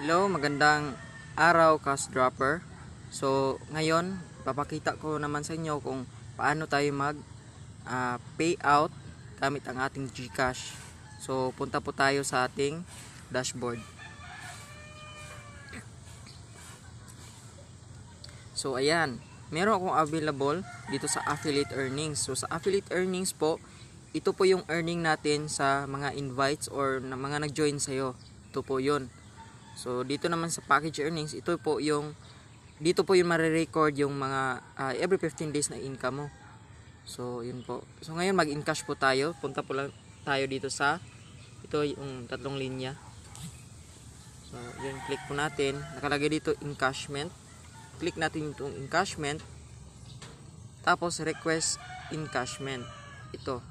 Hello, magandang araw, Cash Dropper. So, ngayon, papakita ko naman sa inyo kung paano tayo mag payout gamit ang ating GCash. So, punta po tayo sa ating dashboard. So, ayan. Meron akong available dito sa affiliate earnings. So, sa affiliate earnings po, ito po yung earning natin sa mga invites or na mga nag-join sa'yo. Ito po yun. So dito naman sa package earnings, dito po yung mare-record yung mga every 15 days na income mo. So yun po. So ngayon mag-encash po tayo. Punta po lang tayo dito sa ito yung tatlong linya. So yun, click po natin. Nakalagay dito encashment. Click natin itong encashment. Tapos request encashment. Ito.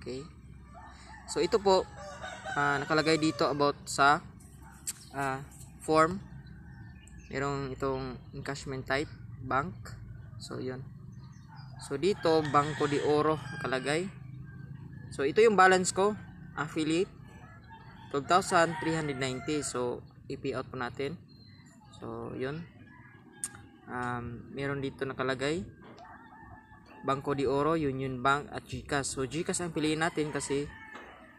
Okay. So ito po nakalagay dito about sa form. Merong itong encashment type, bank. So yun. So dito Banco de Oro nakalagay. So ito yung balance ko, affiliate 12,390. So i-payout po natin. So yun. Meron dito nakalagay Banco de Oro, Union Bank at GCash. So GCash ang piliin natin kasi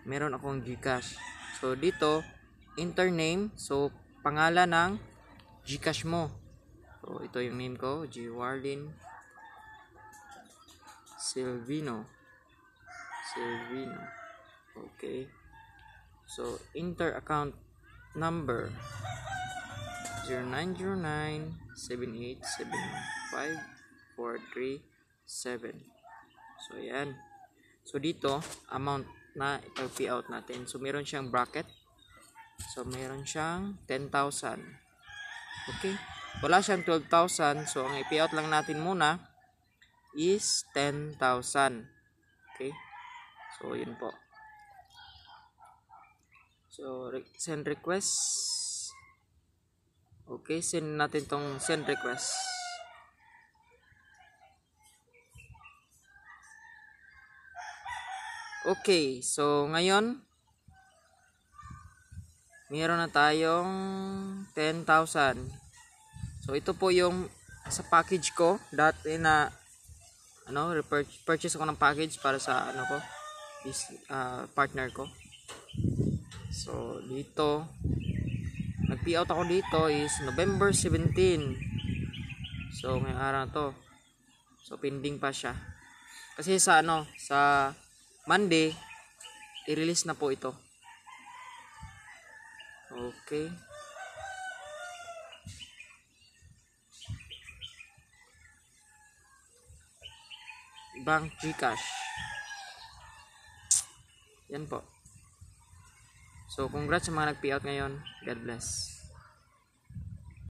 meron akong GCash. So dito enter name, so pangalan ng GCash mo. So ito yung name ko, G. Warlin Silvino. Okay. So enter account number 0909-7875-437. So yan. So dito amount na ipag-payout natin. So meron siyang bracket. So meron siyang 10,000. Okay? Wala siyang 12,000. So ang i-payout lang natin muna is 10,000. Okay? So yun po. So send request. Okay, send natin tong send request. Okay, so ngayon meron na tayong 10,000. So ito po yung sa package ko dati na purchase ako ng package para sa partner ko. So dito nag-payout ako dito is November 17. So ngayong araw na to. So pending pa siya. Kasi sa Monday, i-release na po ito. Okay. Bank GCash. Yan po. So, congrats sa mga nag-payout ngayon. God bless.